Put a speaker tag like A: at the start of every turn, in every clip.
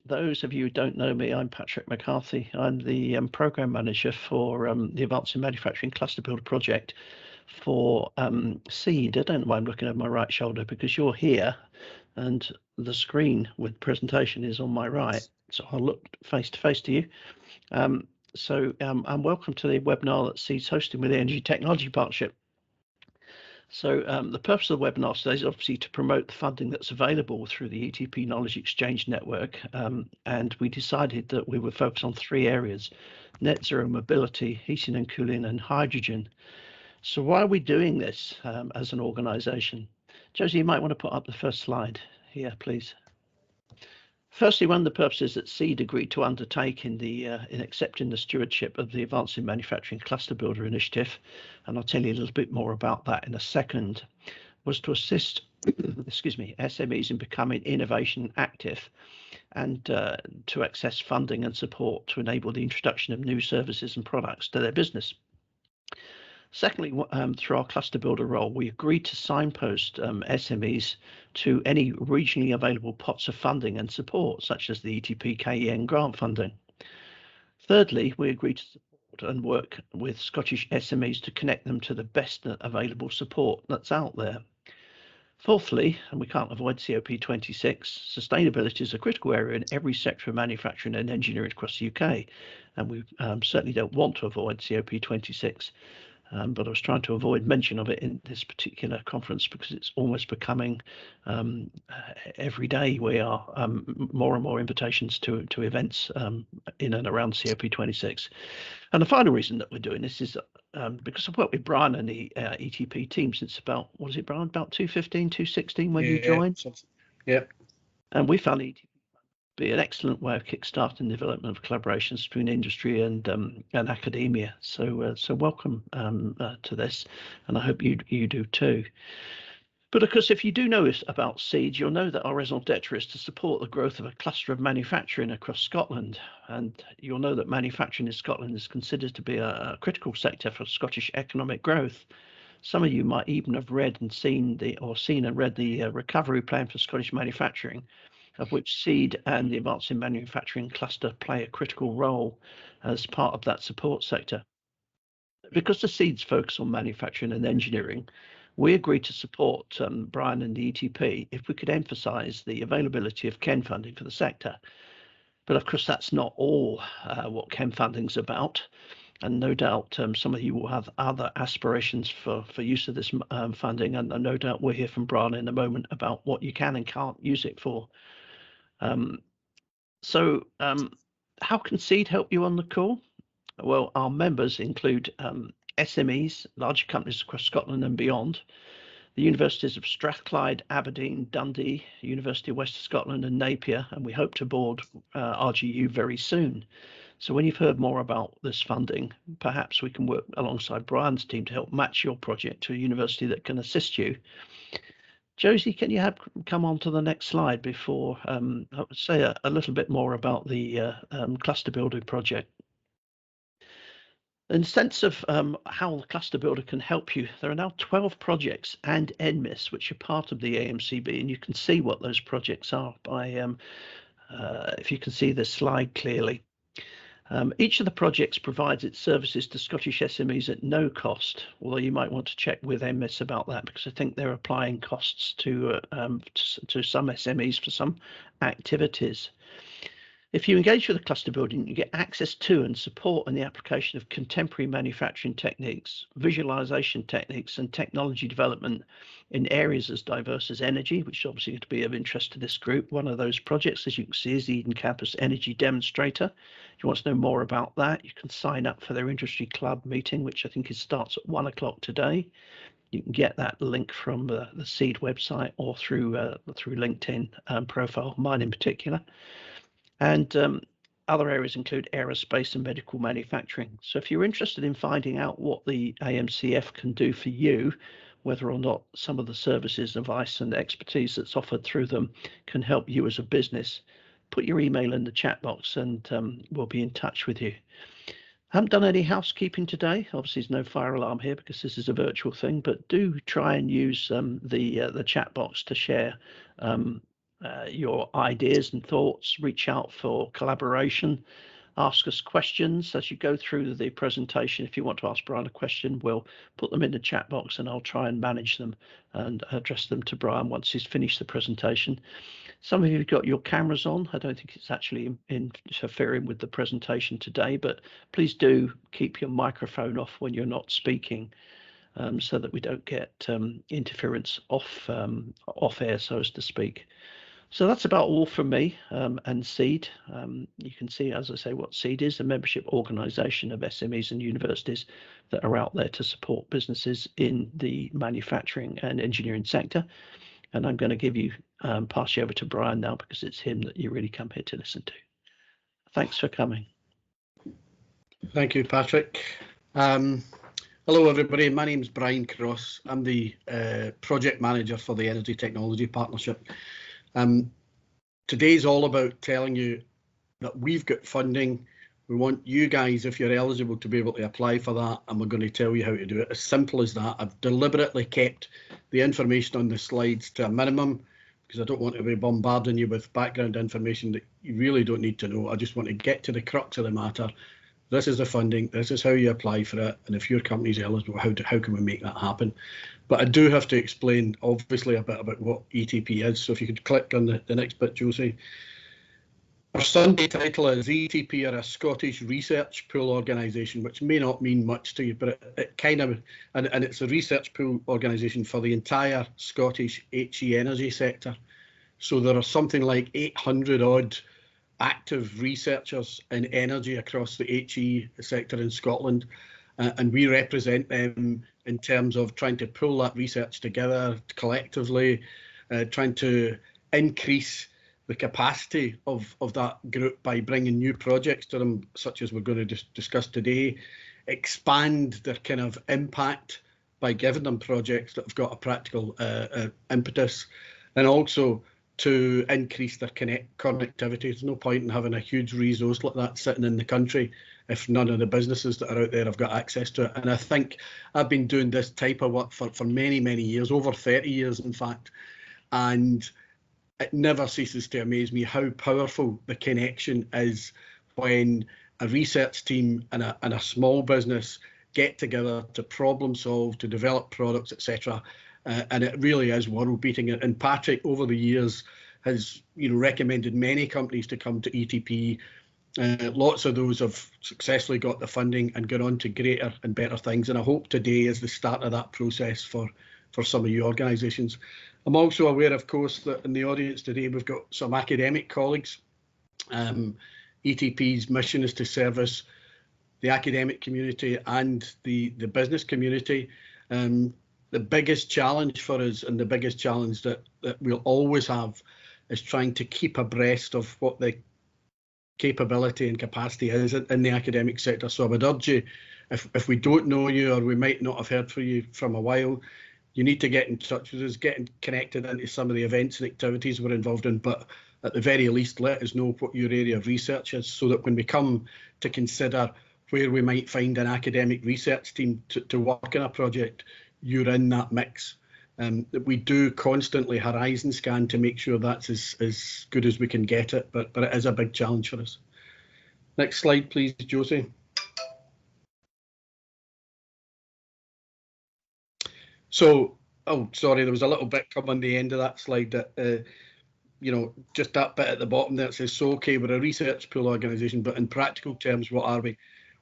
A: those of you who don't know me, I'm Patrick McCarthy. I'm the program manager for the Advancing Manufacturing Cluster Builder project for SEED. I don't know why I'm looking over my right shoulder, because you're here and the screen with presentation is on my right. So I'll look face to face to you. And welcome to the webinar that SEED's hosting with the Energy Technology Partnership. So the purpose of the webinar today is obviously to promote the funding that's available through the ETP Knowledge Exchange Network. And we decided that we would focus on 3 areas: net zero mobility, heating and cooling, and hydrogen. So why are we doing this as an organization? Josie, you might want to put up the first slide here, please. Firstly, one of the purposes that SEED agreed to undertake in accepting the stewardship of the Advancing Manufacturing Cluster Builder initiative, and I'll tell you a little bit more about that in a second, was to assist SMEs in becoming innovation active and to access funding and support to enable the introduction of new services and products to their business. Secondly, through our Cluster Builder role, we agreed to signpost SMEs to any regionally available pots of funding and support, such as the ETP KEN grant funding. Thirdly, we agreed to support and work with Scottish SMEs to connect them to the best available support that's out there. Fourthly, and we can't avoid COP26, sustainability is a critical area in every sector of manufacturing and engineering across the UK, and we certainly don't want to avoid COP26. But I was trying to avoid mention of it in this particular conference because it's almost becoming every day we are more and more invitations to events in and around COP26. And the final reason that we're doing this is because I've worked with Brian and the ETP team since about, what was it, Brian, about 2015, 2016 when you joined?
B: Yeah.
A: And we found ETP be an excellent way of kickstarting the development of collaborations between industry and academia. So welcome to this, and I hope you do too. But of course, if you do know about SEED, you'll know that our raison d'etre is to support the growth of a cluster of manufacturing across Scotland, and you'll know that manufacturing in Scotland is considered to be a critical sector for Scottish economic growth. Some of you might even have read and read the recovery plan for Scottish manufacturing, of which SEED and the Advancing Manufacturing Cluster play a critical role as part of that support sector. Because the SEED's focus on manufacturing and engineering, we agreed to support Brian and the ETP if we could emphasise the availability of KEN funding for the sector. But of course, that's not all what KEN funding's about. And no doubt some of you will have other aspirations for use of this funding. And no doubt we'll hear from Brian in a moment about what you can and can't use it for. How can SEED help you on the call? Well, our members include SMEs, larger companies across Scotland and beyond, the universities of Strathclyde, Aberdeen, Dundee, University of Western Scotland and Napier, and we hope to board RGU very soon. So when you've heard more about this funding, perhaps we can work alongside Brian's team to help match your project to a university that can assist you. Josie, can you come on to the next slide before I would say a little bit more about the cluster building project? In the sense of how the cluster builder can help you, there are now 12 projects and NMIS which are part of the AMCB, and you can see what those projects are by if you can see this slide clearly. Each of the projects provides its services to Scottish SMEs at no cost, although you might want to check with NMIS about that because I think they're applying costs to some SMEs for some activities. If you engage with the cluster building, you get access to and support in the application of contemporary manufacturing techniques, visualization techniques, and technology development in areas as diverse as energy, which is obviously going to be of interest to this group. One of those projects, as you can see, is the Eden Campus Energy Demonstrator. If you want to know more about that, you can sign up for their industry club meeting, which I think starts at 1 o'clock today. You can get that link from the SEED website or through LinkedIn profile, mine in particular. And other areas include aerospace and medical manufacturing. So if you're interested in finding out what the AMCF can do for you, whether or not some of the services, advice and expertise that's offered through them can help you as a business, put your email in the chat box and we'll be in touch with you. I haven't done any housekeeping today. Obviously, there's no fire alarm here because this is a virtual thing, but do try and use the chat box to share your ideas and thoughts, reach out for collaboration, ask us questions as you go through the presentation. If you want to ask Brian a question, we'll put them in the chat box and I'll try and manage them and address them to Brian once he's finished the presentation. Some of you have got your cameras on. I don't think it's actually interfering with the presentation today, but please do keep your microphone off when you're not speaking, so that we don't get interference off air, so as to speak. So that's about all from me and SEED. You can see, as I say, what SEED is, a membership organisation of SMEs and universities that are out there to support businesses in the manufacturing and engineering sector. And I'm going to give you, pass you over to Brian now, because it's him that you really come here to listen to. Thanks for coming.
B: Thank you, Patrick. Hello, everybody. My name's Brian Cross. I'm the project manager for the Energy Technology Partnership. Today's all about telling you that we've got funding. We want you guys, if you're eligible, to be able to apply for that, and we're going to tell you how to do it. As simple as that. I've deliberately kept the information on the slides to a minimum because I don't want to be bombarding you with background information that you really don't need to know. I just want to get to the crux of the matter. This is the funding, this is how you apply for it, and if your company's eligible, how can we make that happen? But I do have to explain, obviously, a bit about what ETP is. So if you could click on the next bit, Josie. Our Sunday title is ETP are a Scottish research pool organisation, which may not mean much to you, but it kind of, and it's a research pool organisation for the entire Scottish HE energy sector. So there are something like 800 odd active researchers in energy across the HE sector in Scotland, and we represent them in terms of trying to pull that research together collectively, trying to increase the capacity of that group by bringing new projects to them, such as we're going to discuss today, expand their kind of impact by giving them projects that have got a practical impetus, and also to increase their connectivity. There's no point in having a huge resource like that sitting in the country if none of the businesses that are out there have got access to it. And I think I've been doing this type of work for many, many years, over 30 years, in fact, and it never ceases to amaze me how powerful the connection is when a research team and a small business get together to problem solve, to develop products, etc. And it really is world beating. And Patrick, over the years, has recommended many companies to come to ETP. Lots of those have successfully got the funding and gone on to greater and better things. And I hope today is the start of that process for some of you organisations. I'm also aware, of course, that in the audience today we've got some academic colleagues. ETP's mission is to service the academic community and the business community. The biggest challenge for us, and the biggest challenge that we'll always have, is trying to keep abreast of what the capability and capacity is in the academic sector. So I would urge you, if we don't know you, or we might not have heard from you from a while, you need to get in touch with us, get connected into some of the events and activities we're involved in, but at the very least, let us know what your area of research is, so that when we come to consider where we might find an academic research team to work on a project, you're in that mix. That we do constantly horizon scan to make sure that's as good as we can get it, but it is a big challenge for us. Next slide, please, Josie. So, oh, sorry, there was a little bit come on the end of that slide that, just that bit at the bottom there, it says, so, okay, we're a research pool organisation, but in practical terms, what are we?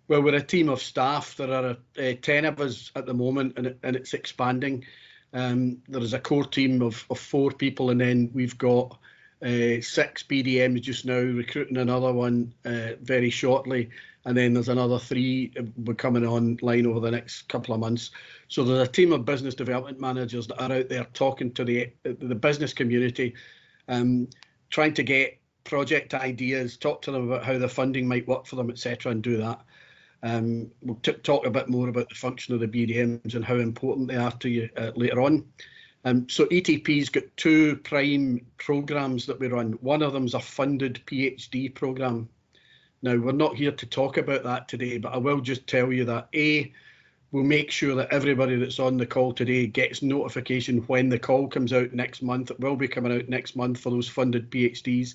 B: Well, we're a team of staff. There are 10 of us at the moment, and it's expanding. There is a core team of 4 people, and then we've got 6 BDMs just now, recruiting another one very shortly, and then there's another 3 we're coming online over the next couple of months. So there's a team of business development managers that are out there talking to the business community, trying to get project ideas, talk to them about how the funding might work for them, etc., and do that. We'll talk a bit more about the function of the BDMs and how important they are to you later on. So ETP's got 2 prime programmes that we run. One of them is a funded PhD programme. Now, we're not here to talk about that today, but I will just tell you that A, We'll make sure that everybody that's on the call today gets notification when the call comes out next month. It will be coming out next month for those funded PhDs.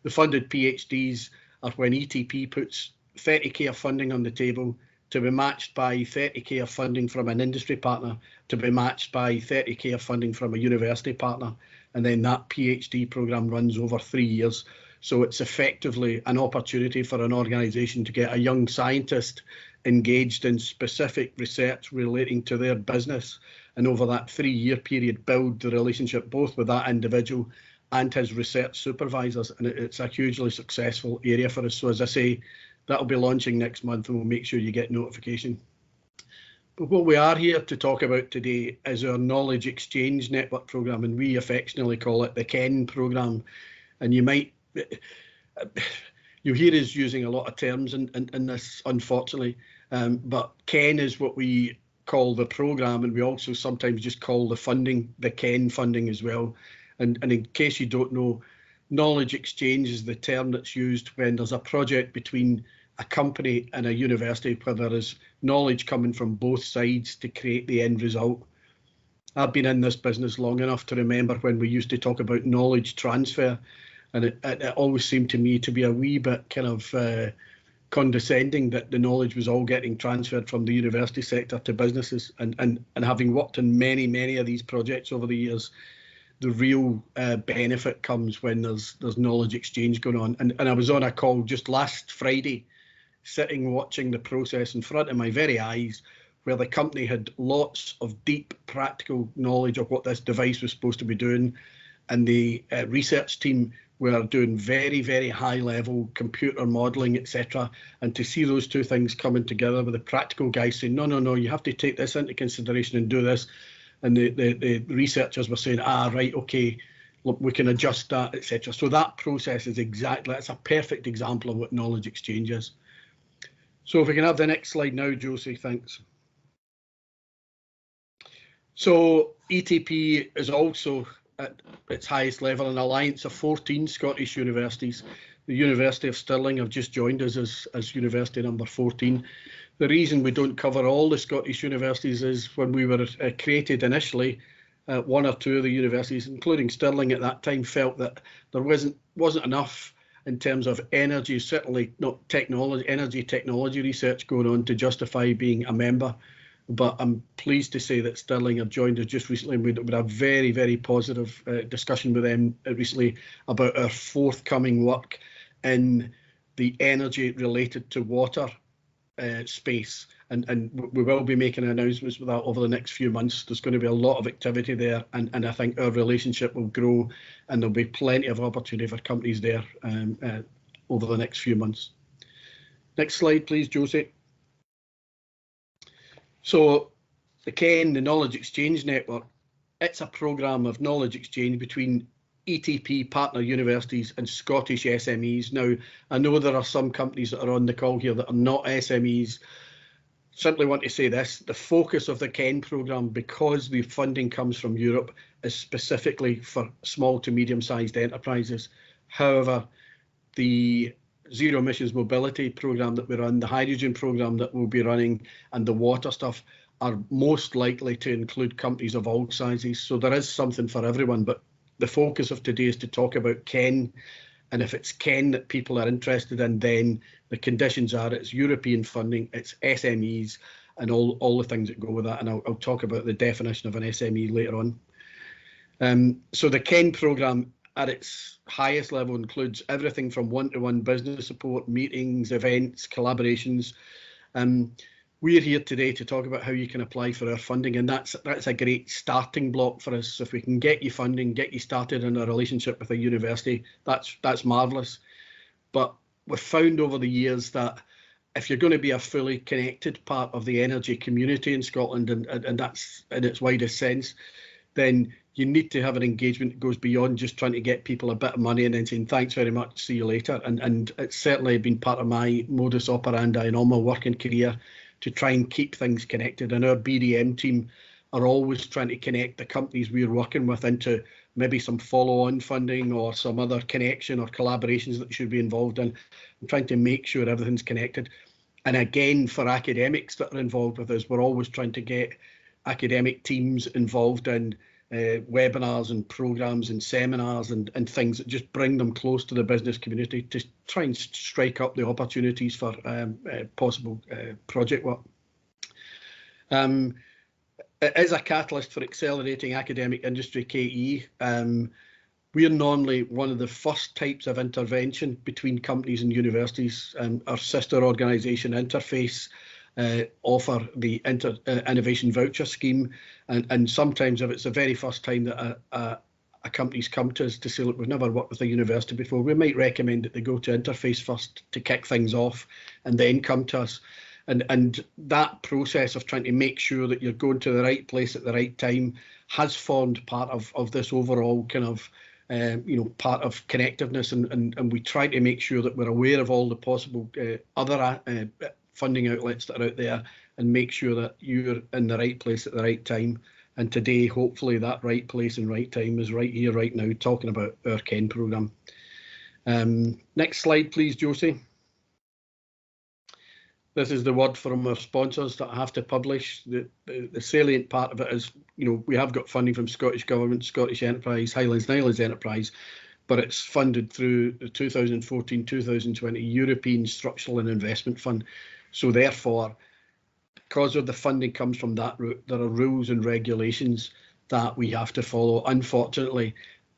B: The funded PhDs are when ETP puts 30k of funding on the table, to be matched by 30k of funding from an industry partner, to be matched by 30k of funding from a university partner. And then that PhD programme runs over 3 years. So it's effectively an opportunity for an organisation to get a young scientist engaged in specific research relating to their business, and over that 3-year period build the relationship both with that individual and his research supervisors. And it's a hugely successful area for us. So as I say, that'll be launching next month, and we'll make sure you get notification. But what we are here to talk about today is our Knowledge Exchange Network programme, and we affectionately call it the KEN programme. And you hear us using a lot of terms in this, unfortunately, but KEN is what we call the programme, and we also sometimes just call the funding the KEN funding as well. And in case you don't know, knowledge exchange is the term that's used when there's a project between a company and a university where there is knowledge coming from both sides to create the end result. I've been in this business long enough to remember when we used to talk about knowledge transfer, and it always seemed to me to be a wee bit kind of condescending that the knowledge was all getting transferred from the university sector to businesses. And having worked in many of these projects over the years, the real benefit comes when there's knowledge exchange going on. And I was on a call just last Friday, sitting watching the process in front of my very eyes, where the company had lots of deep practical knowledge of what this device was supposed to be doing, and the research team were doing very high level computer modelling, etc. And to see those two things coming together, with the practical guys saying, no, you have to take this into consideration and do this, and the researchers were saying, right, okay, look, we can adjust that, etc. So that process is it's a perfect example of what knowledge exchange is. So if we can have the next slide now, Josie, thanks. So ETP is also at its highest level an alliance of 14 Scottish universities. The University of Stirling have just joined us as university number 14. The reason we don't cover all the Scottish universities is when we were created initially, one or two of the universities, including Stirling at that time, felt that there wasn't enough in terms of energy, certainly not technology, energy technology research going on to justify being a member. But I'm pleased to say that Stirling have joined us just recently, and we had a very positive discussion with them recently about our forthcoming work in the energy related to water space. And we will be making announcements with that over the next few months. There's going to be a lot of activity there, and I think our relationship will grow, and there'll be plenty of opportunity for companies there over the next few months. Next slide, please, Josie. So the KEN, the Knowledge Exchange Network, it's a programme of knowledge exchange between ETP partner universities and Scottish SMEs. Now, I know there are some companies that are on the call here that are not SMEs. Simply want to say this: the focus of the KEN programme, because the funding comes from Europe, is specifically for small to medium-sized enterprises. However, the zero emissions mobility programme that we run, the hydrogen programme that we'll be running, and the water stuff are most likely to include companies of all sizes. So there is something for everyone, but the focus of today is to talk about KEN. And if it's KEN that people are interested in, then the conditions are it's European funding, it's SMEs, and all the things that go with that. And I'll talk about the definition of an SME later on. So the KEN programme at its highest level includes everything from one-to-one business support, meetings, events, collaborations. We're here today to talk about how you can apply for our funding, and that's a great starting block for us. If we can get you funding, get you started in a relationship with a university, that's marvellous. But we've found over the years that if you're going to be a fully connected part of the energy community in Scotland, and that's in its widest sense, then you need to have an engagement that goes beyond just trying to get people a bit of money and then saying thanks very much, see you later. And it's certainly been part of my modus operandi in all my working career to try and keep things connected. And our BDM team are always trying to connect the companies we're working with into maybe some follow-on funding or some other connection or collaborations that should be involved in, and trying to make sure everything's connected. again, for academics that are involved with us, we're always trying to get academic teams involved in webinars and programs and seminars and things that just bring them close to the business community to try and strike up the opportunities for possible project work. It is a catalyst for accelerating academic industry KE. We're normally one of the first types of intervention between companies and universities. Our sister organisation Interface offer the Innovation Voucher Scheme, and sometimes if it's the very first time that a company's come to us to say, look, we've never worked with a university before, we might recommend that they go to Interface first to kick things off and then come to us. And that process of trying to make sure that you're going to the right place at the right time has formed part of this overall kind of part of connectiveness, and we try to make sure that we're aware of all the possible other funding outlets that are out there and make sure that you're in the right place at the right time. And today, hopefully, that right place and right time is right here, right now, talking about our KEN programme. Next slide, please, Josie. This is the word from our sponsors that I have to publish. The salient part of it is, we have got funding from Scottish Government, Scottish Enterprise, Highlands and Islands Enterprise, but it's funded through the 2014-2020 European Structural and Investment Fund. So therefore, because of the funding comes from that route, there are rules and regulations that we have to follow. Unfortunately,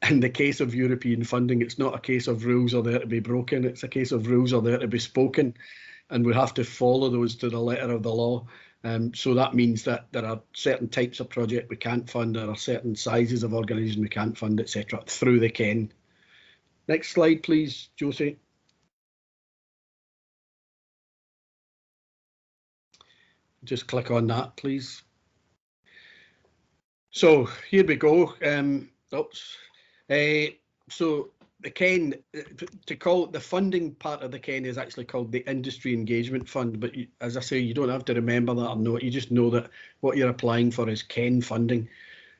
B: in the case of European funding, it's not a case of rules are there to be broken, it's a case of rules are there to be spoken. And we have to follow those to the letter of the law. So that means that there are certain types of project we can't fund, there are certain sizes of organisation we can't fund, etc. through the KEN. Next slide, please, Josie. Just click on that, please. So here we go. So the KEN, to call it the funding part of the KEN is actually called the Industry Engagement Fund, but as I say, you don't have to remember that or know it, you just know that what you're applying for is KEN funding.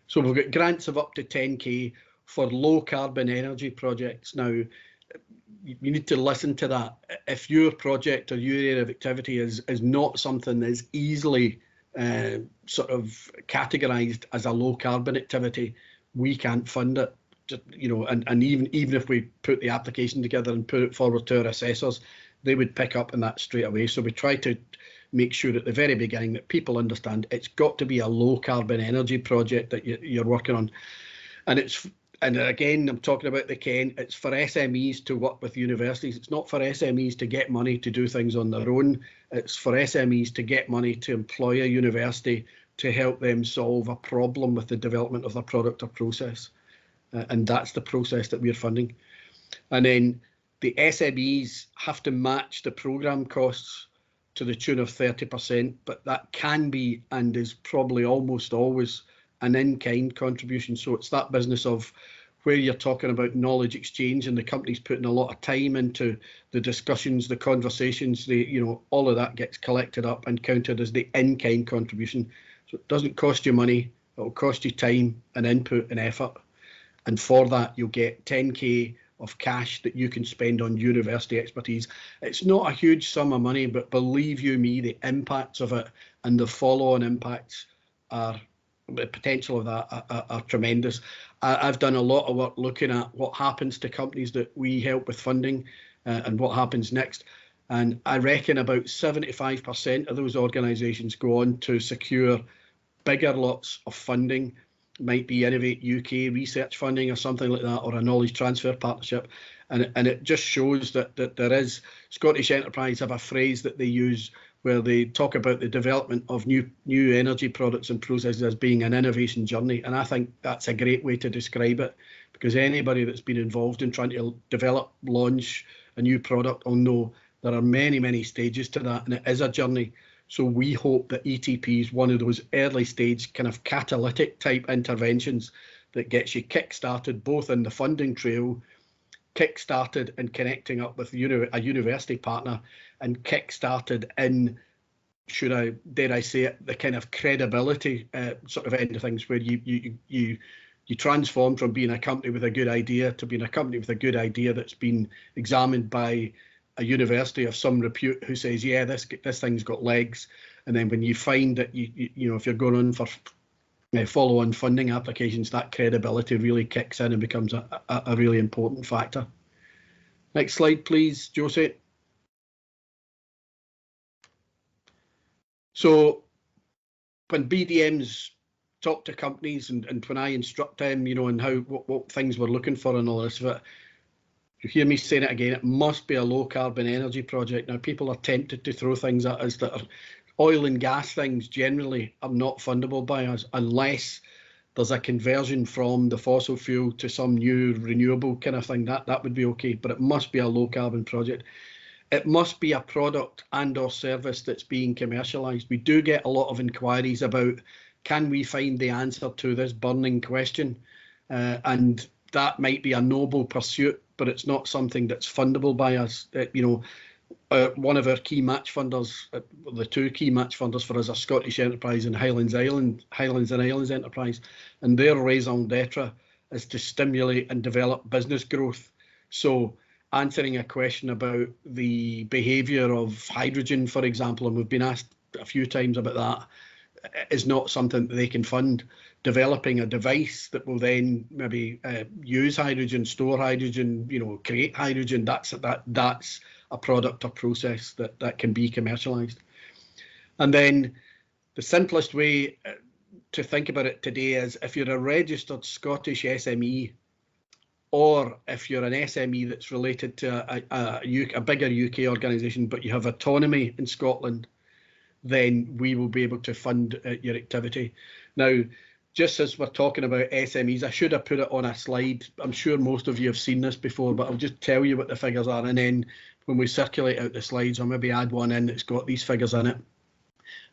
B: So we've got grants of up to 10k for low carbon energy projects. Now, you need to listen to that. If your project or your area of activity is not something that's easily sort of categorised as a low carbon activity, we can't fund it. And even if we put the application together and put it forward to our assessors, they would pick up on that straight away. So we try to make sure at the very beginning that people understand it's got to be a low carbon energy project that you're working on. And again, I'm talking about the KEN, it's for SMEs to work with universities. It's not for SMEs to get money to do things on their own. It's for SMEs to get money to employ a university to help them solve a problem with the development of their product or process. And that's the process that we're funding. And then the SMEs have to match the programme costs to the tune of 30%, but that can be and is probably almost always an in-kind contribution. So it's that business of where you're talking about knowledge exchange and the company's putting a lot of time into the discussions, the conversations, all of that gets collected up and counted as the in-kind contribution. So it doesn't cost you money, it'll cost you time and input and effort. And for that, you'll get 10k of cash that you can spend on university expertise. It's not a huge sum of money, but believe you me, the impacts of it and the follow-on impacts are, the potential of that are tremendous. I've done a lot of work looking at what happens to companies that we help with funding and what happens next. And I reckon about 75% of those organisations go on to secure bigger lots of funding. Might be Innovate UK research funding or something like that, or a knowledge transfer partnership. And it just shows that there is, Scottish Enterprise have a phrase that they use where they talk about the development of new energy products and processes as being an innovation journey. And I think that's a great way to describe it, because anybody that's been involved in trying to develop, launch a new product will know there are many, many stages to that, and it is a journey. So we hope that ETP is one of those early stage kind of catalytic type interventions that gets you kick-started both in the funding trail, kick-started in connecting up with a university partner, and kick-started in, dare I say it, the kind of credibility sort of end of things, where you transform from being a company with a good idea to being a company with a good idea that's been examined by a university of some repute who says, yeah, this thing's got legs. And then when you find that you know, if you're going on for follow-on funding applications, that credibility really kicks in and becomes a really important factor. Next slide, please, Josie. So when BDMs talk to companies and when I instruct them, you know, and what things we're looking for and all this, but you hear me saying it again, it must be a low carbon energy project. Now, people are tempted to throw things at us that are oil and gas things generally are not fundable by us unless there's a conversion from the fossil fuel to some new renewable kind of thing. That would be okay, but it must be a low carbon project. It must be a product and or service that's being commercialized. We do get a lot of inquiries about, can we find the answer to this burning question? And that might be a noble pursuit, but it's not something that's fundable by us. You know, one of our key match funders, the two key match funders for us are Scottish Enterprise and Highlands and Islands Enterprise, and their raison d'etre is to stimulate and develop business growth. So answering a question about the behaviour of hydrogen, for example, and we've been asked a few times about that, is not something that they can fund. Developing a device that will then maybe use hydrogen, store hydrogen, you know, create hydrogen, that's a product or process that can be commercialised. And then the simplest way to think about it today is if you're a registered Scottish SME, or if you're an SME that's related to a bigger UK organisation, but you have autonomy in Scotland, then we will be able to fund your activity. Now, just as we're talking about SMEs, I should have put it on a slide. I'm sure most of you have seen this before, but I'll just tell you what the figures are. And then when we circulate out the slides, I'll maybe add one in that's got these figures in it.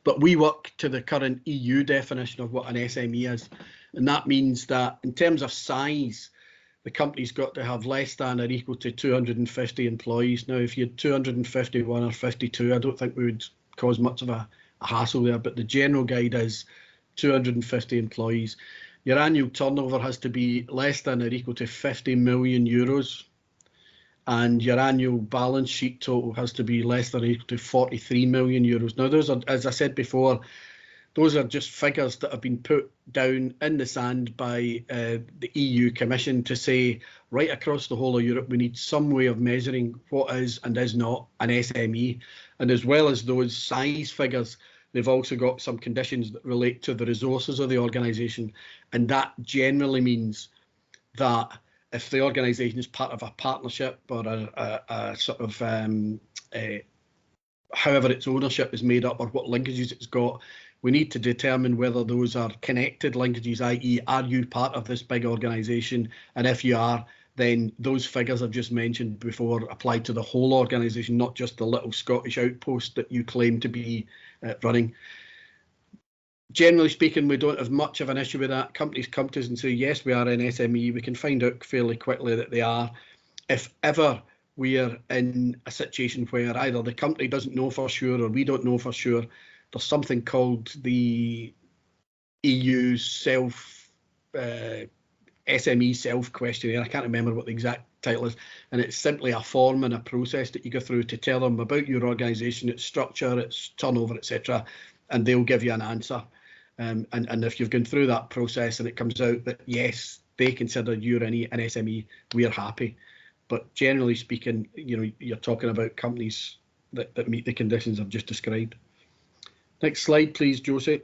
B: But we work to the current EU definition of what an SME is. And that means that in terms of size, the company's got to have less than or equal to 250 employees. Now, if you had 251 or 52, I don't think we would cause much of a hassle there, but the general guide is 250 employees. Your annual turnover has to be less than or equal to 50 million euros, and your annual balance sheet total has to be less than or equal to 43 million euros. Now, those are, as I said before, those are just figures that have been put down in the sand by the EU Commission to say, right across the whole of Europe, we need some way of measuring what is and is not an SME. And as well as those size figures, they've also got some conditions that relate to the resources of the organisation. And that generally means that if the organisation is part of a partnership or a sort of however its ownership is made up or what linkages it's got, we need to determine whether those are connected linkages, i.e. are you part of this big organisation? And if you are, then those figures I've just mentioned before apply to the whole organisation, not just the little Scottish outpost that you claim to be running. Generally speaking, we don't have much of an issue with that. Companies come to us and say, yes, we are an SME. We can find out fairly quickly that they are. If ever we are in a situation where either the company doesn't know for sure or we don't know for sure, there's something called the EU SME self questionnaire. I can't remember what the exact title is, and it's simply a form and a process that you go through to tell them about your organisation, its structure, its turnover, etc., and they'll give you an answer. And if you've gone through that process and it comes out that yes, they consider you're an SME, we're happy. But generally speaking, you know, you're talking about companies that meet the conditions I've just described. Next slide, please, Josie.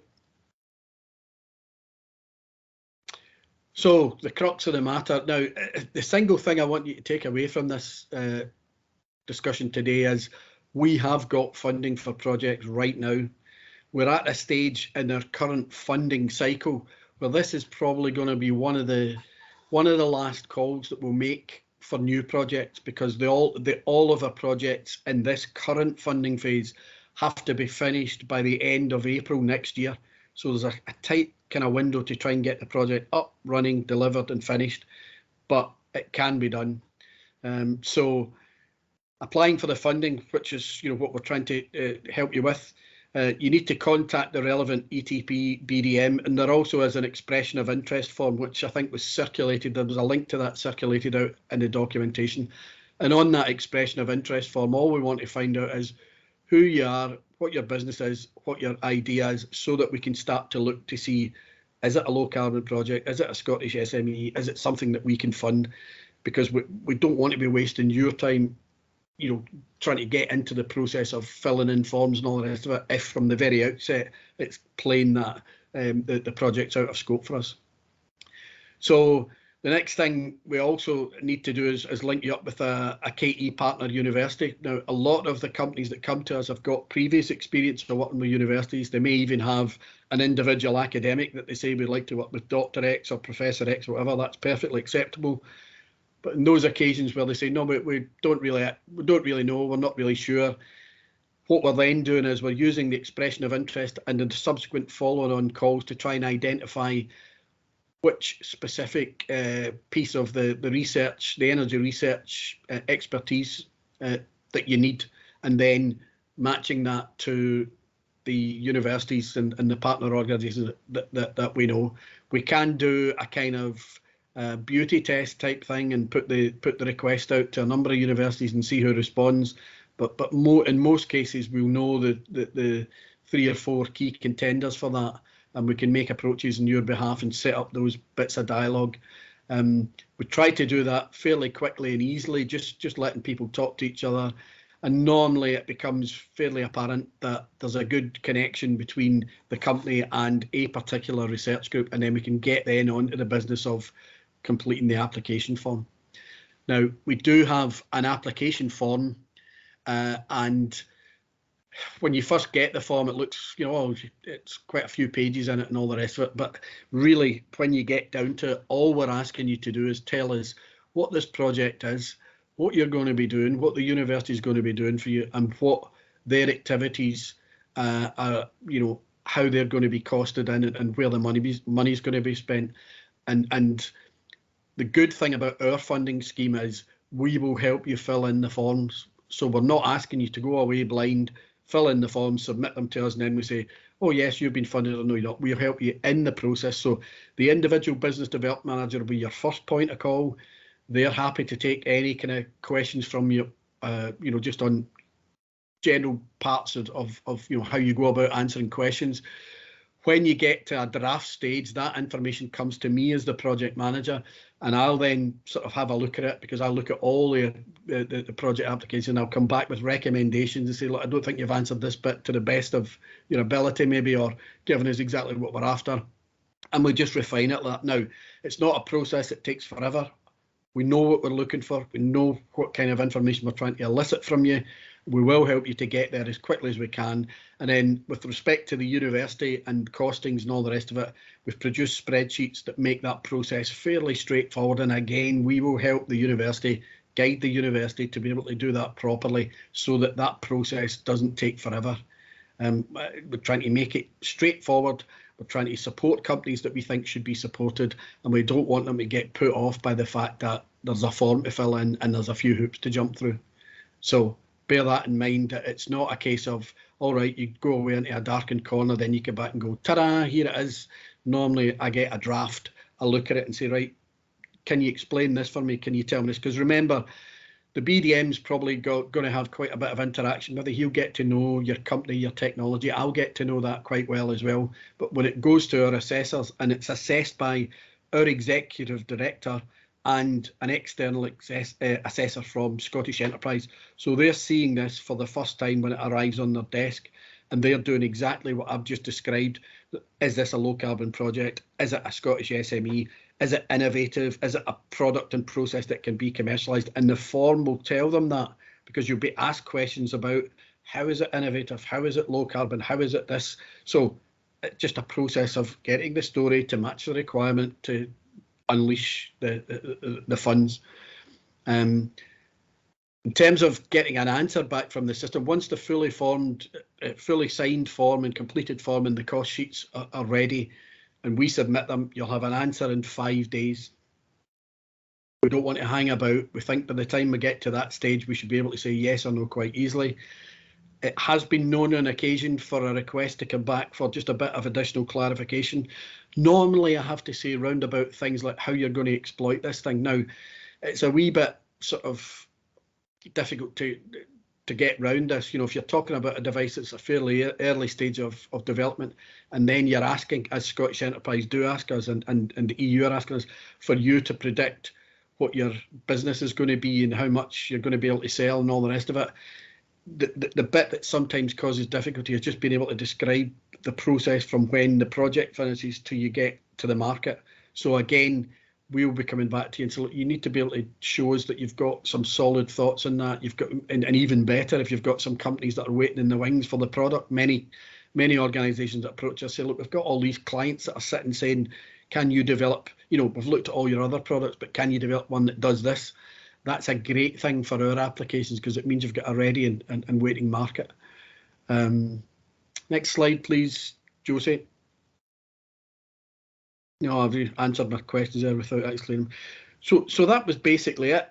B: So the crux of the matter now, the single thing I want you to take away from this discussion today is we have got funding for projects right now. We're at a stage in our current funding cycle where this is probably going to be one of the last calls that we'll make for new projects, because all of our projects in this current funding phase have to be finished by the end of April next year. So there's a tight kind of window to try and get the project up, running, delivered and finished, but it can be done. So applying for the funding, which is, you know, what we're trying to help you with, you need to contact the relevant ETP BDM, and there also is an expression of interest form, which I think was circulated. There was a link to that circulated out in the documentation. And on that expression of interest form, all we want to find out is who you are, what your business is, what your idea is, so that we can start to look to see, is it a low carbon project? Is it a Scottish SME? Is it something that we can fund? Because we don't want to be wasting your time, trying to get into the process of filling in forms and all the rest of it, if from the very outset it's plain that the project's out of scope for us. So the next thing we also need to do is link you up with a KE partner university. Now, a lot of the companies that come to us have got previous experience of working with universities. They may even have an individual academic that they say we'd like to work with Dr. X or Professor X or whatever. That's perfectly acceptable. But in those occasions where they say, no, we don't really know, we're not really sure, what we're then doing is we're using the expression of interest and the subsequent following on calls to try and identify which specific piece of the research, the energy research expertise that you need, and then matching that to the universities and the partner organisations that we know. We can do a kind of beauty test type thing and put the request out to a number of universities and see who responds. But in most cases, we'll know the 3 or 4 key contenders for that, and we can make approaches on your behalf and set up those bits of dialogue. We try to do that fairly quickly and easily, just letting people talk to each other. And normally it becomes fairly apparent that there's a good connection between the company and a particular research group, and then we can get then on to the business of completing the application form. Now, we do have an application form, and when you first get the form, it looks, it's quite a few pages in it and all the rest of it. But really, when you get down to it, all we're asking you to do is tell us what this project is, what you're going to be doing, what the university is going to be doing for you, and what their activities are, how they're going to be costed in, and where the money is going to be spent. And the good thing about our funding scheme is we will help you fill in the forms. So we're not asking you to go away blind, fill in the forms, submit them to us, and then we say, oh yes, you've been funded, or no, you're not. We'll help you in the process. So the individual business development manager will be your first point of call. They're happy to take any kind of questions from you, just on general parts of how you go about answering questions. When you get to a draft stage, that information comes to me as the project manager, and I'll then sort of have a look at it, because I'll look at all the project application. I'll come back with recommendations and say, look, I don't think you've answered this bit to the best of your ability, maybe, or given us exactly what we're after. And we just refine it. Now, it's not a process that takes forever. We know what we're looking for. We know what kind of information we're trying to elicit from you. We will help you to get there as quickly as we can. And then with respect to the university and costings and all the rest of it, we've produced spreadsheets that make that process fairly straightforward. And again, we will help the university, guide the university to be able to do that properly, so that that process doesn't take forever. We're trying to make it straightforward. We're trying to support companies that we think should be supported, and we don't want them to get put off by the fact that there's a form to fill in and there's a few hoops to jump through. So bear that in mind, that it's not a case of, all right, you go away into a darkened corner, then you come back and go, ta-da, here it is. Normally I get a draft, I look at it and say, right, can you explain this for me? Can you tell me this? Because remember, the BDM's probably going to have quite a bit of interaction with it. He'll get to know your company, your technology. I'll get to know that quite well as well. But when it goes to our assessors and it's assessed by our executive director and an external assessor from Scottish Enterprise, so they're seeing this for the first time when it arrives on their desk, and they're doing exactly what I've just described. Is this a low carbon project? Is it a Scottish SME? Is it innovative? Is it a product and process that can be commercialised? And the form will tell them that, because you'll be asked questions about how is it innovative? How is it low carbon? How is it this? So it's just a process of getting the story to match the requirement to unleash the funds. In terms of getting an answer back from the system, once the fully signed form and completed form and the cost sheets are ready, and we submit them, you'll have an answer in 5 days. We don't want to hang about. We think by the time we get to that stage, we should be able to say yes or no quite easily. It has been known on occasion for a request to come back for just a bit of additional clarification. Normally, I have to say round about things like how you're going to exploit this thing. Now, it's a wee bit sort of difficult to get round this. You know, if you're talking about a device that's a fairly early stage of development, and then you're asking, as Scottish Enterprise do ask us, and the EU are asking us, for you to predict what your business is going to be and how much you're going to be able to sell and all the rest of it. The bit that sometimes causes difficulty is just being able to describe the process from when the project finishes till you get to the market. So again, we'll be coming back to you and say, look, you need to be able to show us that you've got some solid thoughts on that. You've got, and even better, if you've got some companies that are waiting in the wings for the product. Many organisations that approach us say, look, we've got all these clients that are sitting saying, can you develop, you know, we've looked at all your other products, but can you develop one that does this? That's a great thing for our applications because it means you've got a ready and waiting market. Next slide, please, Josie. No, I've answered my questions there without explaining. So that was basically it.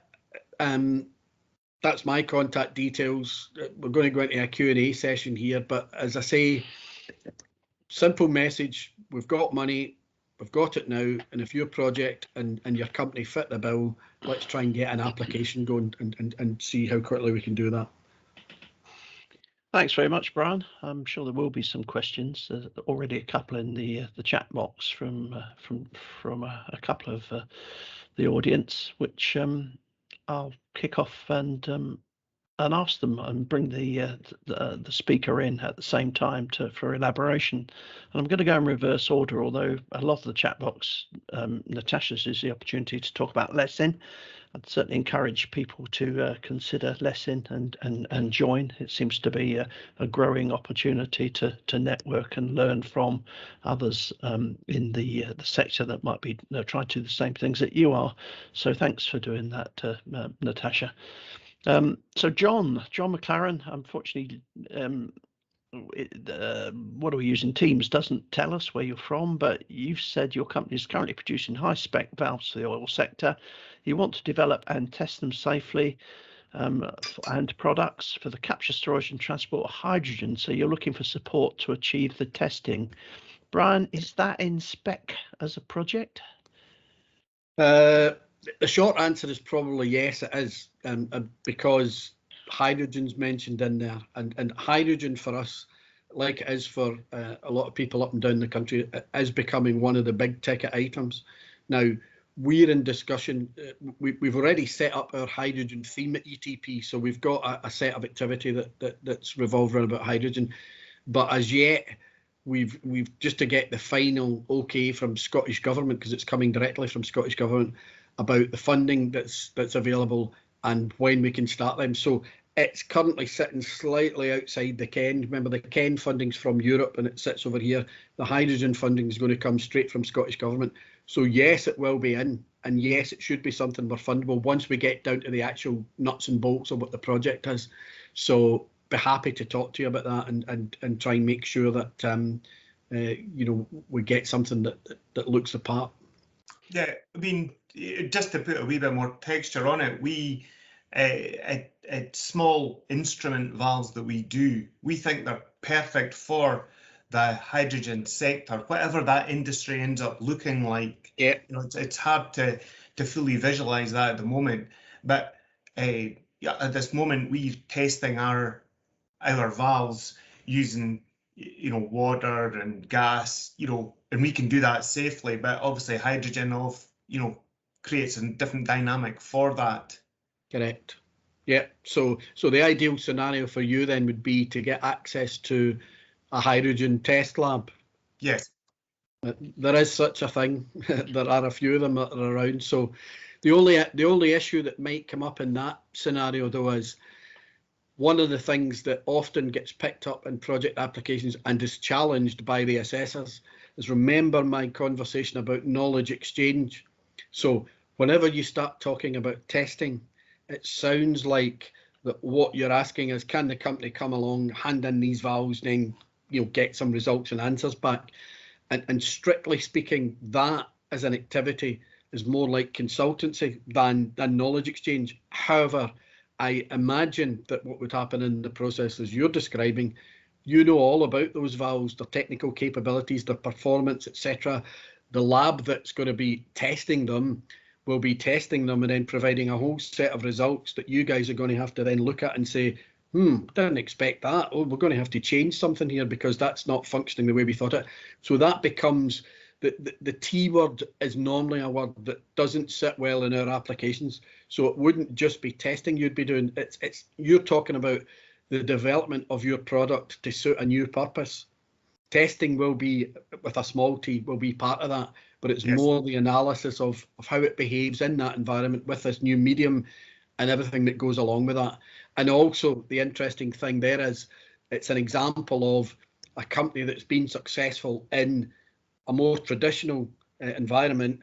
B: That's my contact details. We're going to go into a Q&A session here, but as I say, simple message, we've got money, we've got it now, and if your project and your company fit the bill, let's try and get an application going and see how quickly we can do that.
A: Thanks very much, Brian. I'm sure there will be some questions. There's already a couple in the chat box from a couple of the audience, which I'll kick off and ask them and bring the speaker in at the same time for elaboration. And I'm going to go in reverse order, although a lot of the chat box, Natasha's is the opportunity to talk about Lesson. I'd certainly encourage people to consider Lesson and join. It seems to be a growing opportunity to network and learn from others in the sector that might be trying to do the same things that you are. So thanks for doing that, Natasha. So John McLaren, unfortunately, what are we using? Teams doesn't tell us where you're from, but you've said your company is currently producing high-spec valves for the oil sector. You want to develop and test them safely and products for the capture, storage and transport of hydrogen. So you're looking for support to achieve the testing. Brian, is that in spec as a project?
B: The short answer is probably yes, it is, because hydrogen's mentioned in there, and hydrogen for us, like it is for a lot of people up and down the country, is becoming one of the big ticket items. Now, we're in discussion. We've already set up our hydrogen theme at ETP, so we've got a set of activity that's revolved around about hydrogen. But as yet, we've just to get the final okay from Scottish Government, because it's coming directly from Scottish Government, about the funding that's available and when we can start them. So it's currently sitting slightly outside the Ken. Remember, the Ken funding's from Europe and it sits over here. The hydrogen funding is going to come straight from Scottish Government. So yes, it will be in, and yes, it should be something more fundable once we get down to the actual nuts and bolts of what the project is. So be happy to talk to you about that and try and make sure that you know, we get something that looks the part.
C: Yeah, I mean, just to put a wee bit more texture on it, we at small instrument valves that we do, we think they're perfect for the hydrogen sector, whatever that industry ends up looking like.
B: Yeah,
C: you know, it's hard to fully visualize that at the moment, but yeah, at this moment we're testing our valves using, you know, water and gas, you know, and we can do that safely. But obviously hydrogen you know, creates a different dynamic for that.
B: Correct. Yeah. So the ideal scenario for you then would be to get access to a hydrogen test lab.
C: Yes.
B: There is such a thing. There are a few of them that are around. So the only issue that might come up in that scenario though is one of the things that often gets picked up in project applications and is challenged by the assessors is, remember my conversation about knowledge exchange. So whenever you start talking about testing, it sounds like that what you're asking is, can the company come along, hand in these valves, then, you know, get some results and answers back? And strictly speaking, that as an activity is more like consultancy than knowledge exchange. However, I imagine that what would happen in the process as you're describing, you know all about those valves, their technical capabilities, their performance, etc. The lab that's going to be testing them we'll be testing them and then providing a whole set of results that you guys are going to have to then look at and say, didn't expect that. Oh, we're going to have to change something here because that's not functioning the way we thought it. So that becomes the T word is normally a word that doesn't sit well in our applications. So it wouldn't just be testing you'd be doing. It's you're talking about the development of your product to suit a new purpose. Testing will be, with a small t, will be part of that, but it's more the analysis of how it behaves in that environment with this new medium and everything that goes along with that. And also the interesting thing there is it's an example of a company that's been successful in a more traditional environment,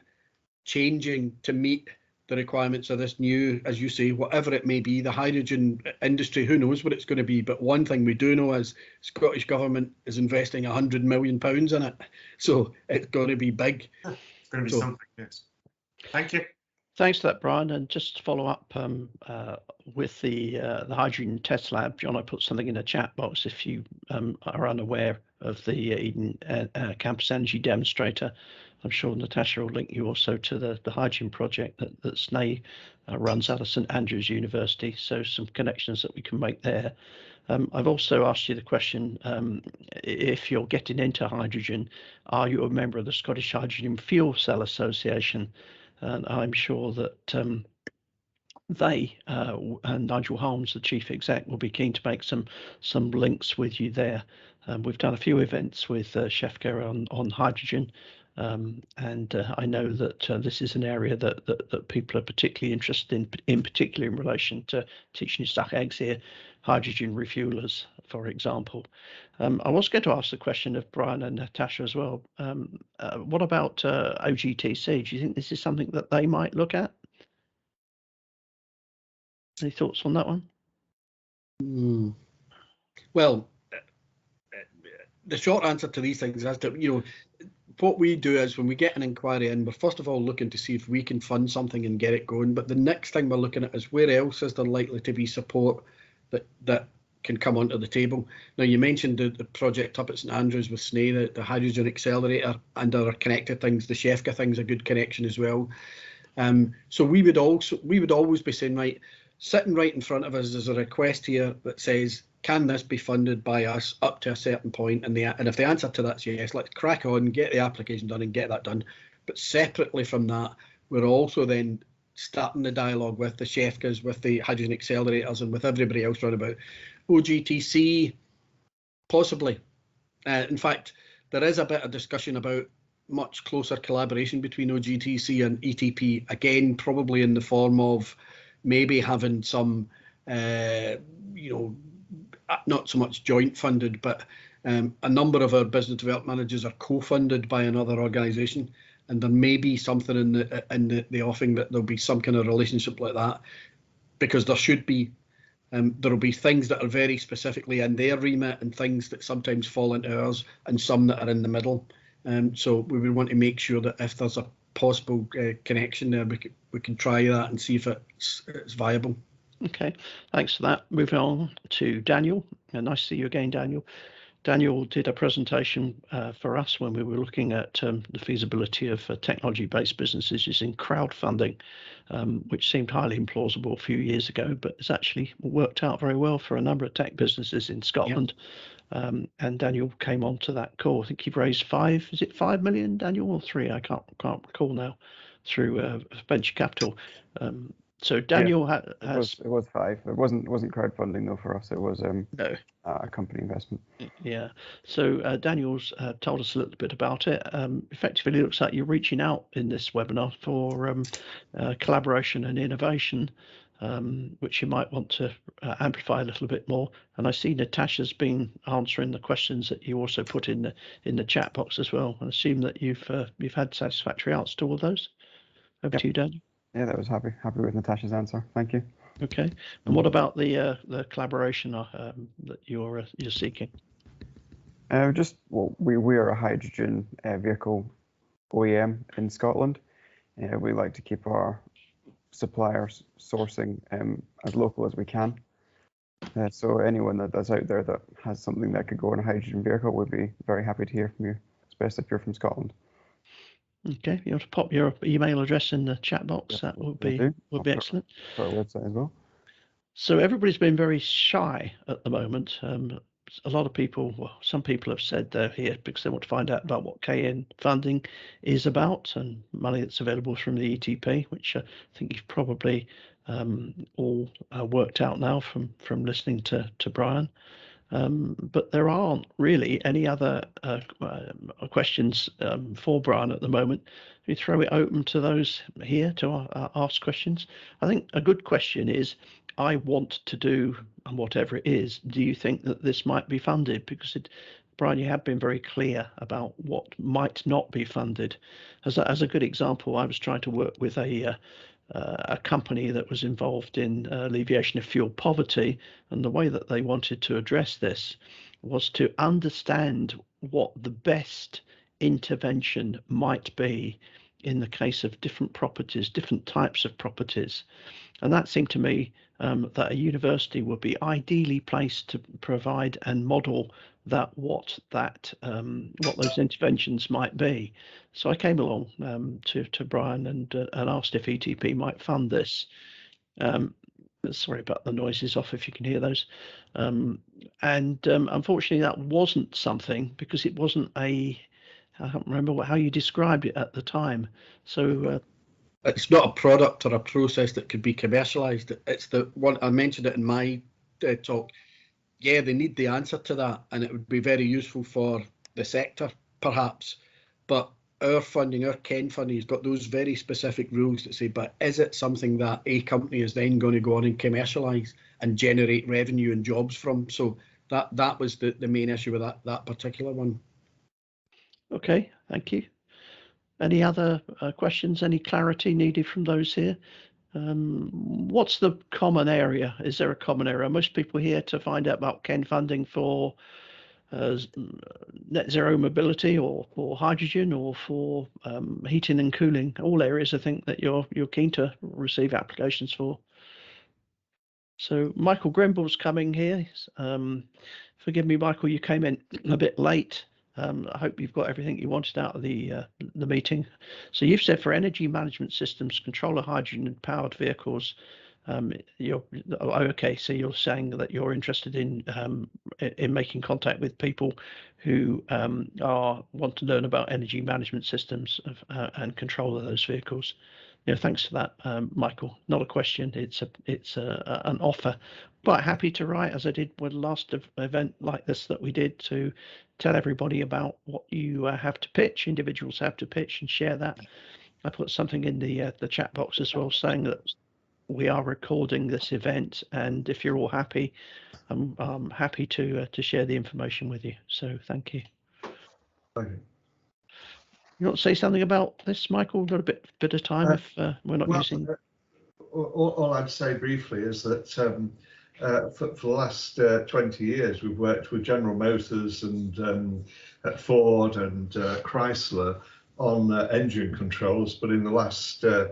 B: changing to meet the requirements of this new, as you say, whatever it may be, the hydrogen industry, who knows what it's going to be. But one thing we do know is Scottish Government is investing £100 million in it. So it's going to be big.
C: It's going to be something, yes. Thank you.
A: Thanks for that, Brian. And just to follow up with the hydrogen test lab, John, I put something in the chat box if you are unaware of the Eden Campus Energy Demonstrator. I'm sure Natasha will link you also to the hydrogen project that SNAE runs out of St Andrews University. So some connections that we can make there. I've also asked you the question, if you're getting into hydrogen, are you a member of the Scottish Hydrogen Fuel Cell Association? And I'm sure that they and Nigel Holmes, the chief exec, will be keen to make some links with you there. We've done a few events with Shefka on hydrogen, and I know that this is an area that people are particularly interested in particular in relation to teaching stuck eggs here, hydrogen refuelers, for example. I was going to ask the question of Brian and Natasha as well. What about OGTC? Do you think this is something that they might look at? Any thoughts on that one?
B: Well, the short answer to these things is that, what we do is when we get an inquiry in, we're first of all looking to see if we can fund something and get it going. But the next thing we're looking at is where else is there likely to be support that can come onto the table. Now, you mentioned the project up at St Andrews with SNAE, the hydrogen accelerator, and other connected things. The Shefka thing's a good connection as well. So we would always be saying, right, sitting right in front of us is a request here that says, can this be funded by us up to a certain point? And if the answer to that's yes, let's crack on, get the application done and get that done. But separately from that, we're also then starting the dialogue with the Shefkas, with the hydrogen accelerators, and with everybody else around about. OGTC, possibly. In fact, there is a bit of discussion about much closer collaboration between OGTC and ETP, again, probably in the form of maybe having some, not so much joint funded, but a number of our business development managers are co-funded by another organisation, and there may be something in the offing that there'll be some kind of relationship like that, because there should be. There will be things that are very specifically in their remit and things that sometimes fall into ours, and some that are in the middle. So we would want to make sure that if there's a possible connection there, we can try that and see if it's viable.
A: Okay, thanks for that. Moving on to Daniel. Nice to see you again, Daniel. Daniel did a presentation for us when we were looking at the feasibility of technology-based businesses using crowdfunding, which seemed highly implausible a few years ago, but it's actually worked out very well for a number of tech businesses in Scotland. Yep. And Daniel came on to that call. I think you've raised 5 million, Daniel, or 3? I can't recall now, through venture capital. So Daniel has.
D: It was 5. It wasn't crowdfunding though for us. It was
A: no.
D: A company investment.
A: Yeah. So Daniel's told us a little bit about it. Effectively, it looks like you're reaching out in this webinar for collaboration and innovation, which you might want to amplify a little bit more. And I see Natasha's been answering the questions that you also put in the chat box as well. I assume that you've had satisfactory answers to all those. Over to you, Daniel.
D: Yeah, that was happy with Natasha's answer. Thank you.
A: Okay. And what about the collaboration that you're seeking?
D: We are a hydrogen vehicle OEM in Scotland. We like to keep our suppliers sourcing as local as we can. So anyone that's out there that has something that could go in a hydrogen vehicle would be very happy to hear from you, especially if you're from Scotland.
A: Okay, you want to pop your email address in the chat box?
D: Yep,
A: That would
D: will
A: be
D: do.
A: would
D: I'll
A: be
D: put
A: excellent.
D: our website as well.
A: So everybody's been very shy at the moment. A lot of people, well, some people have said they're here because they want to find out about what KN funding is about and money that's available from the ETP, which I think you've probably all worked out now from listening to Brian. But there aren't really any other questions for Brian at the moment. We throw it open to those here to ask questions. I think a good question is, I want to do, and whatever it is, do you think that this might be funded? Because Brian, you have been very clear about what might not be funded. As a good example, I was trying to work with a company that was involved in alleviation of fuel poverty, and the way that they wanted to address this was to understand what the best intervention might be in the case of different properties, different types of properties. And that seemed to me that a university would be ideally placed to provide and model that what those interventions might be. So I came along to Brian and asked if ETP might fund this. Sorry about the noises off if you can hear those. Unfortunately, that wasn't something, because it wasn't I can't remember how you described it at the time. So
B: it's not a product or a process that could be commercialized. It's the one I mentioned it in my talk. Yeah, they need the answer to that, and it would be very useful for the sector, perhaps. But our funding, our KEN funding, has got those very specific rules that say, but is it something that a company is then going to go on and commercialise and generate revenue and jobs from? So that was the main issue with that particular one.
A: Okay, thank you. Any other questions? Any clarity needed from those here? What's the common area? Is there a common area? Are most people here to find out about KEN funding for net zero mobility, or for hydrogen, or for heating and cooling? All areas I think that you're keen to receive applications for. So Michael Grimble's coming here. Forgive me, Michael, you came in a bit late. I hope you've got everything you wanted out of the meeting. So you've said for energy management systems, controller hydrogen and powered vehicles, okay. So you're saying that you're interested in making contact with people who want to learn about energy management systems and control of those vehicles. Thanks for that, Michael. Not a question. It's an offer. Quite happy to write, as I did with the last event like this that we did, to tell everybody about what you have to pitch. Individuals have to pitch and share that. I put something in the chat box as well, saying that we are recording this event, and if you're all happy, I'm happy to share the information with you. So thank you.
E: Thank you.
A: You want to say something about this, Michael? We've got a bit of time if we're not using.
E: All I'd say briefly is that for the last 20 years, we've worked with General Motors and Ford and Chrysler on engine controls, but in the last 3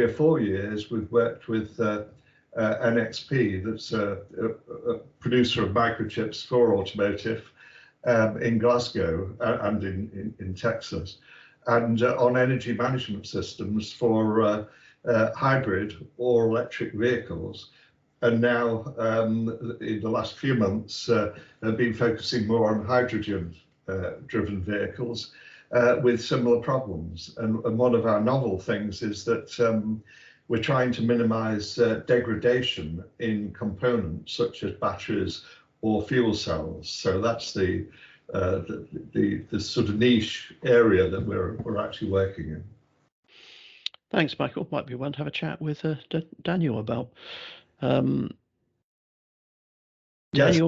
E: or 4 years, we've worked with NXP, that's a producer of microchips for automotive in Glasgow and in Texas, and on energy management systems for hybrid or electric vehicles. And now, in the last few months, have been focusing more on hydrogen-driven vehicles with similar problems. And one of our novel things is that we're trying to minimize degradation in components such as batteries or fuel cells. So that's the sort of niche area that we're actually working in.
A: Thanks, Michael. Might be one to have a chat with Daniel about. Daniel,
E: yes,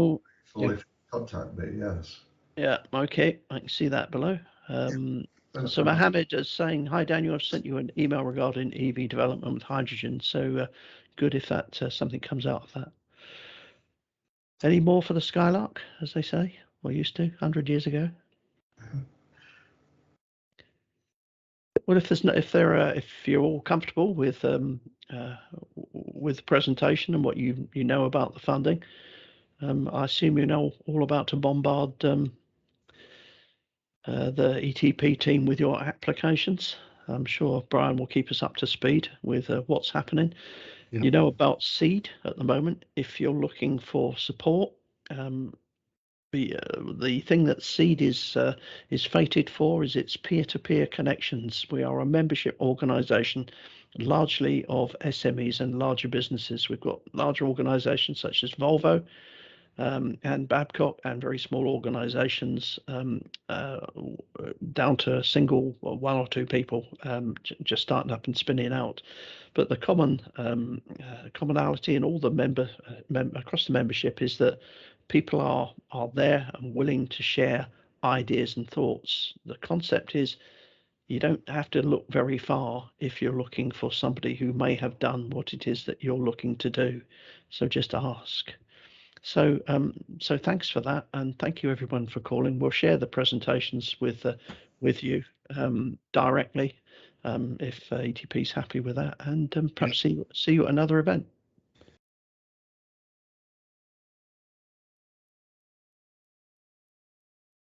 E: contact me. Yes.
A: Yeah. Okay. I can see that below. So Mohammed is saying, "Hi Daniel, I've sent you an email regarding EV development with hydrogen. So good if that something comes out of that. Any more for the Skylark, as they say, or used to 100 years ago?" Well, if you're all comfortable with the presentation and what you know about the funding, I assume you know all about to bombard the ETP team with your applications. I'm sure Brian will keep us up to speed with what's happening.
B: Yep.
A: You know about Seed at the moment. If you're looking for support, the thing that Seed is fated for is its peer-to-peer connections. We are a membership organisation, largely of SMEs and larger businesses. We've got larger organisations such as Volvo and Babcock, and very small organisations down to single one or two people just starting up and spinning out. But the commonality in all the across the membership is that people are there and willing to share ideas and thoughts. The concept is you don't have to look very far if you're looking for somebody who may have done what it is that you're looking to do. So just ask. So thanks for that, and thank you everyone for calling. We'll share the presentations with you directly if ETP is happy with that, and perhaps see you at another event.